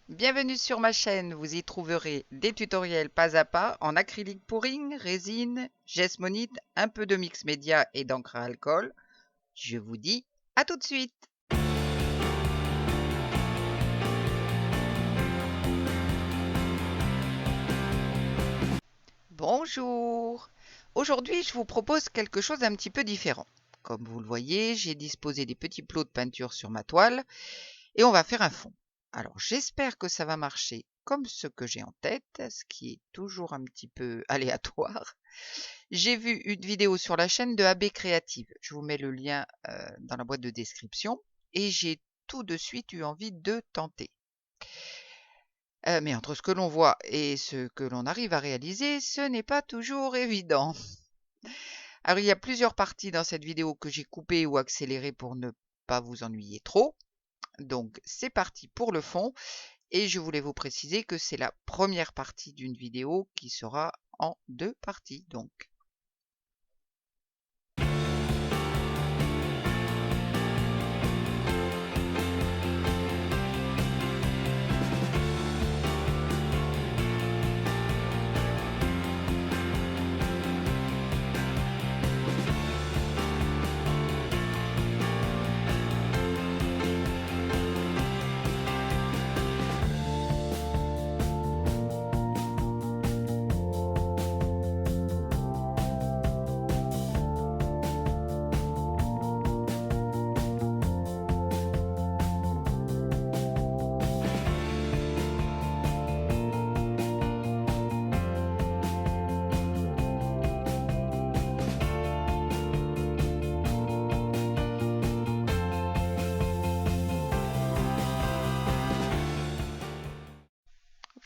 Bienvenue sur ma chaîne, vous y trouverez des tutoriels pas à pas en acrylique pouring, résine, geste monite, un peu de mix média et d'encre à alcool. Je vous dis à tout de suite. Bonjour. Aujourd'hui, je vous propose quelque chose d'un petit peu différent. Comme vous le voyez, j'ai disposé des petits plots de peinture sur ma toile et on va faire un fond. Alors j'espère que ça va marcher comme ce que j'ai en tête, ce qui est toujours un petit peu aléatoire. J'ai vu une vidéo sur la chaîne de AB Créative. Je vous mets le lien dans la boîte de description et j'ai tout de suite eu envie de tenter. Mais entre ce que l'on voit et ce que l'on arrive à réaliser, ce n'est pas toujours évident. Alors il y a plusieurs parties dans cette vidéo que j'ai coupées ou accélérées pour ne pas vous ennuyer trop. Donc c'est parti pour le fond et je voulais vous préciser que c'est la première partie d'une vidéo qui sera en deux parties donc.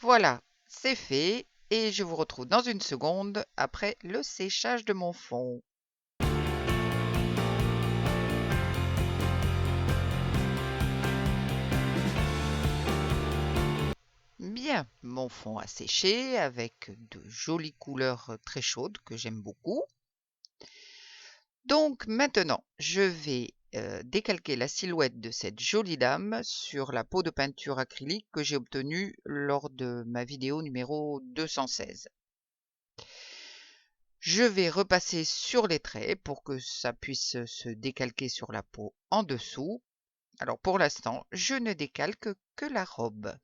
Voilà, c'est fait et je vous retrouve dans une seconde après le séchage de mon fond. Bien, mon fond a séché avec de jolies couleurs très chaudes que j'aime beaucoup. Donc maintenant, je vais décalquer la silhouette de cette jolie dame sur la peau de peinture acrylique que j'ai obtenue lors de ma vidéo numéro 216. Je vais repasser sur les traits pour que ça puisse se décalquer sur la peau en dessous. Alors pour l'instant, je ne décalque que la robe.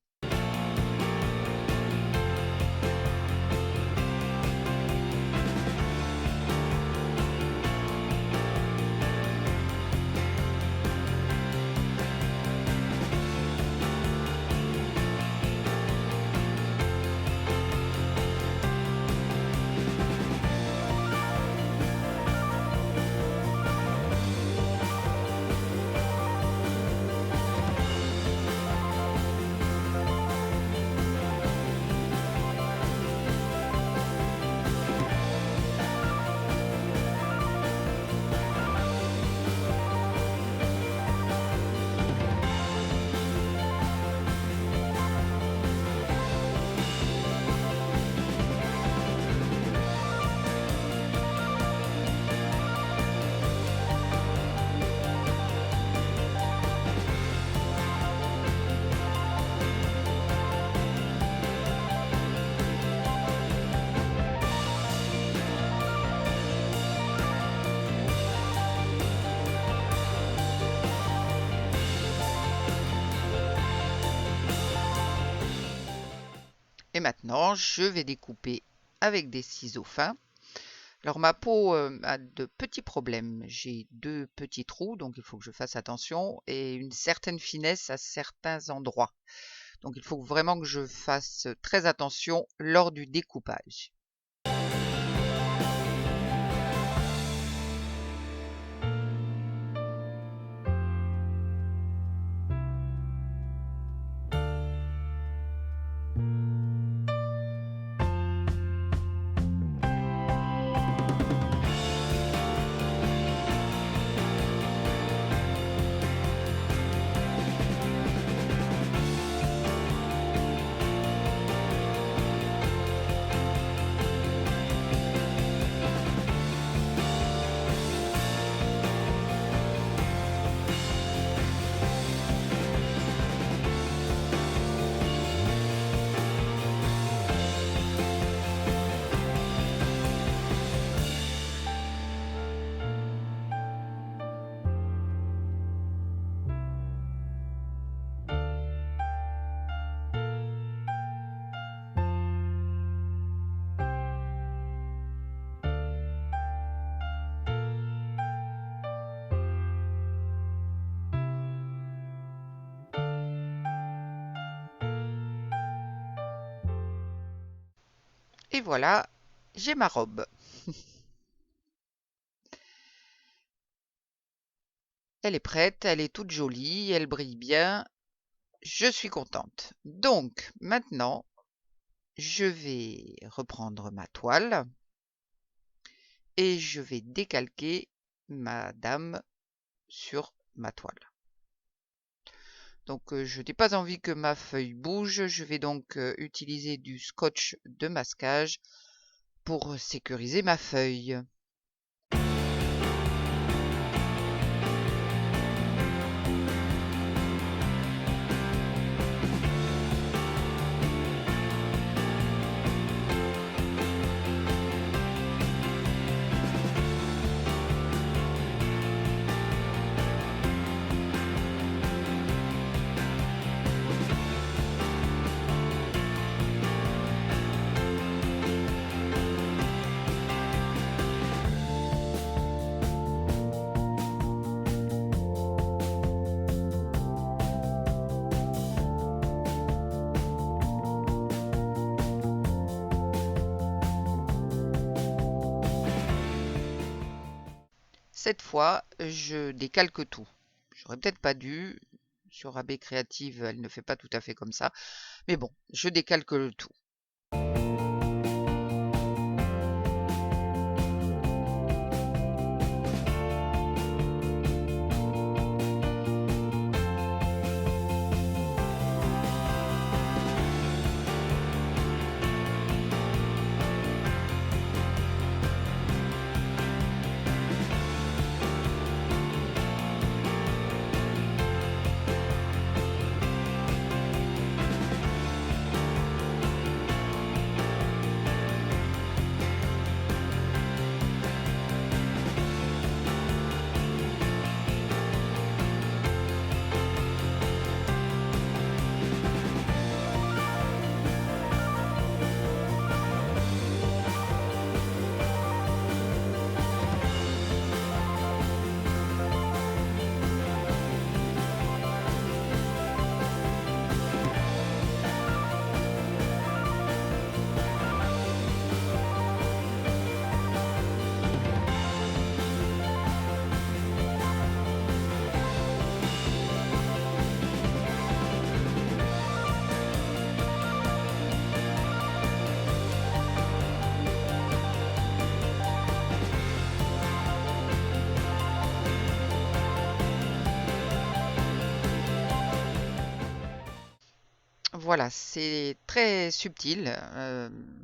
Et maintenant, je vais découper avec des ciseaux fins. Alors ma peau a de petits problèmes. J'ai deux petits trous, donc il faut que je fasse attention, et une certaine finesse à certains endroits. Donc il faut vraiment que je fasse très attention lors du découpage. Et voilà, j'ai ma robe. Elle est prête, elle est toute jolie, elle brille bien. Je suis contente. Donc, maintenant, je vais reprendre ma toile et je vais décalquer ma dame sur ma toile. Donc, je n'ai pas envie que ma feuille bouge. Je vais donc utiliser du scotch de masquage pour sécuriser ma feuille. Cette fois, je décalque tout. J'aurais peut-être pas dû. Sur AB Creative, elle ne fait pas tout à fait comme ça. Mais bon, je décalque le tout. Voilà, c'est très subtil,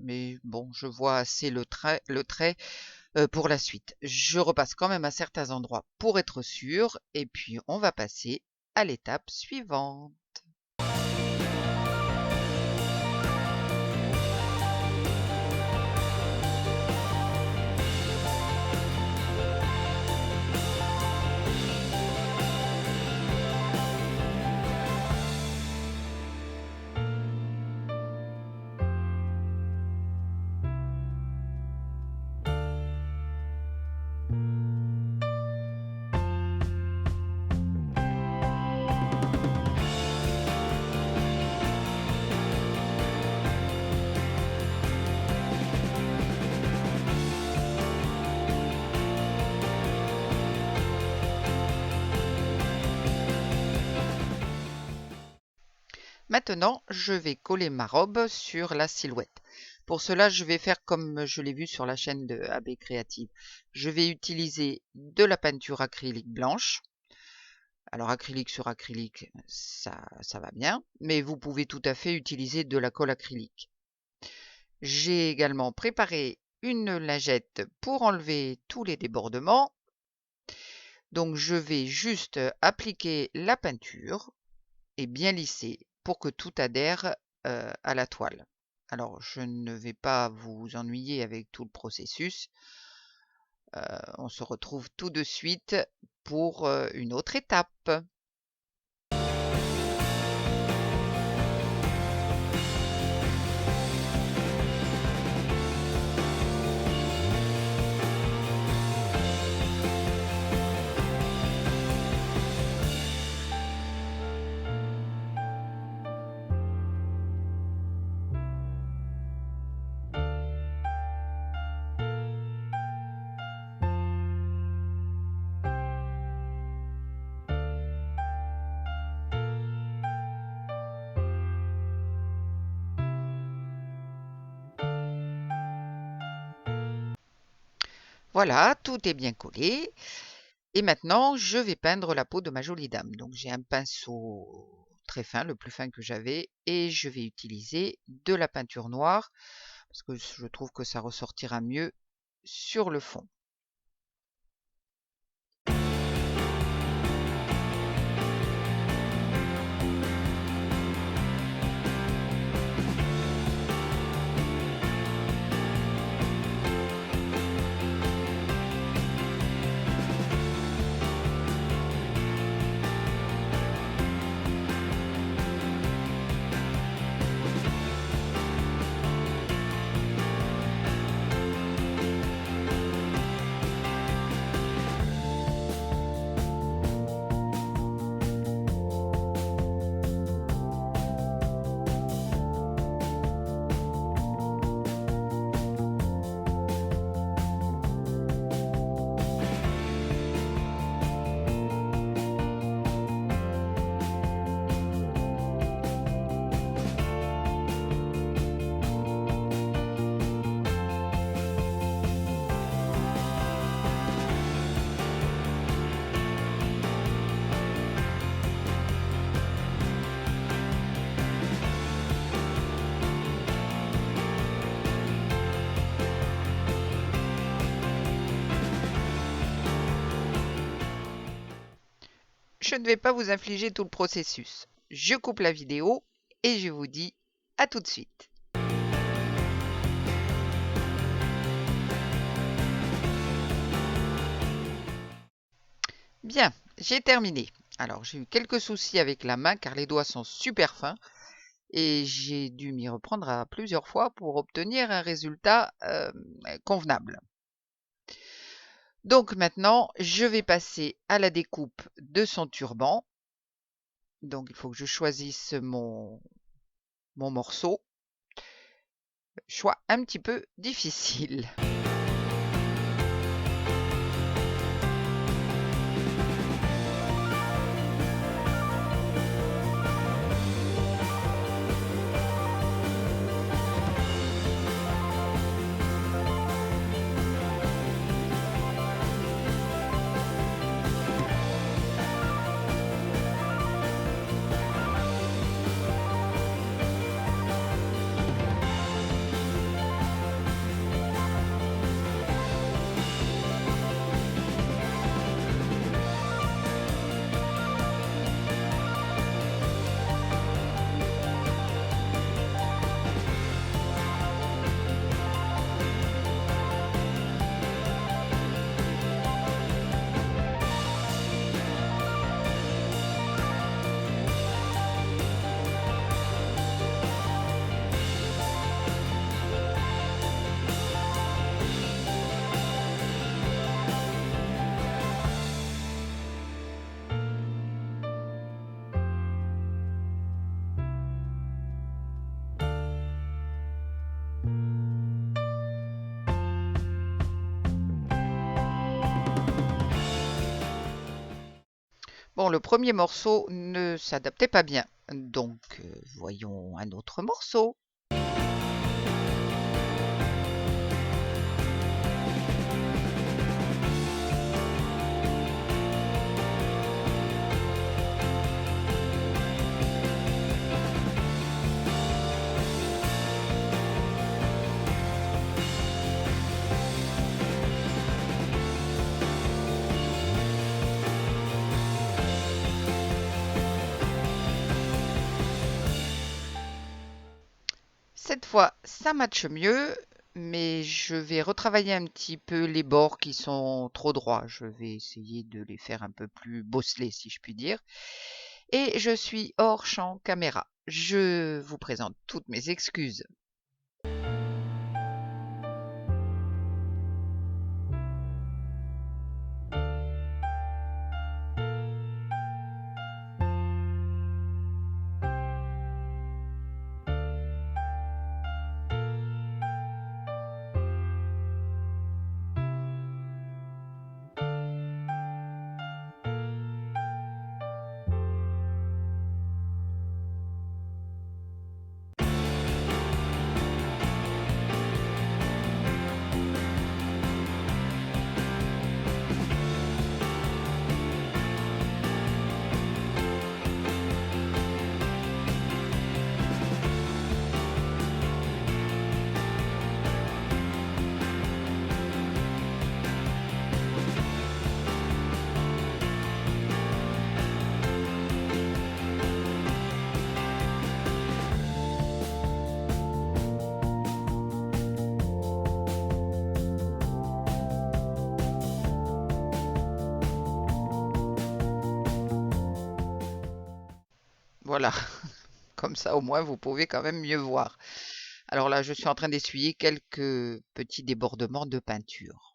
mais bon, je vois assez le trait pour la suite. Je repasse quand même à certains endroits pour être sûr, et puis on va passer à l'étape suivante. Maintenant, je vais coller ma robe sur la silhouette. Pour cela, je vais faire comme je l'ai vu sur la chaîne de AB Creative. Je vais utiliser de la peinture acrylique blanche. Alors acrylique sur acrylique, ça va bien, mais vous pouvez tout à fait utiliser de la colle acrylique. J'ai également préparé une lingette pour enlever tous les débordements. Donc je vais juste appliquer la peinture et bien lisser pour que tout adhère à la toile. Alors je ne vais pas vous ennuyer avec tout le processus. On se retrouve tout de suite pour une autre étape. Voilà, tout est bien collé. Et maintenant, je vais peindre la peau de ma jolie dame. Donc j'ai un pinceau très fin, le plus fin que j'avais, et je vais utiliser de la peinture noire parce que je trouve que ça ressortira mieux sur le fond. Je ne vais pas vous infliger tout le processus. Je coupe la vidéo et je vous dis à tout de suite. Bien, j'ai terminé. Alors j'ai eu quelques soucis avec la main car les doigts sont super fins et j'ai dû m'y reprendre à plusieurs fois pour obtenir un résultat convenable. Donc maintenant, je vais passer à la découpe de son turban. Donc il faut que je choisisse mon morceau. Choix un petit peu difficile. Bon, le premier morceau ne s'adaptait pas bien. Donc, voyons un autre morceau. Cette fois, ça matche mieux, mais je vais retravailler un petit peu les bords qui sont trop droits. Je vais essayer de les faire un peu plus bosselés, si je puis dire. Et je suis hors champ caméra. Je vous présente toutes mes excuses. Voilà, comme ça au moins vous pouvez quand même mieux voir. Alors là, je suis en train d'essuyer quelques petits débordements de peinture.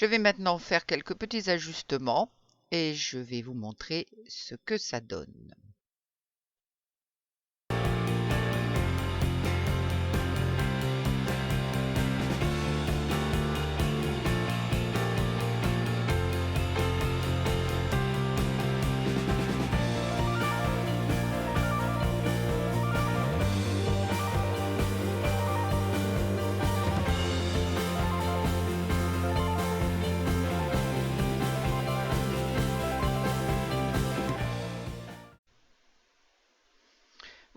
Je vais maintenant faire quelques petits ajustements et je vais vous montrer ce que ça donne.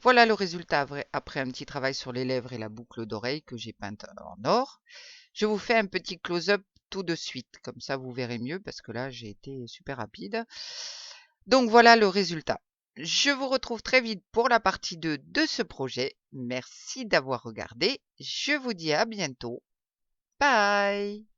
Voilà le résultat après un petit travail sur les lèvres et la boucle d'oreille que j'ai peinte en or. Je vous fais un petit close-up tout de suite, comme ça vous verrez mieux parce que là j'ai été super rapide. Donc voilà le résultat. Je vous retrouve très vite pour la partie 2 de ce projet. Merci d'avoir regardé. Je vous dis à bientôt. Bye!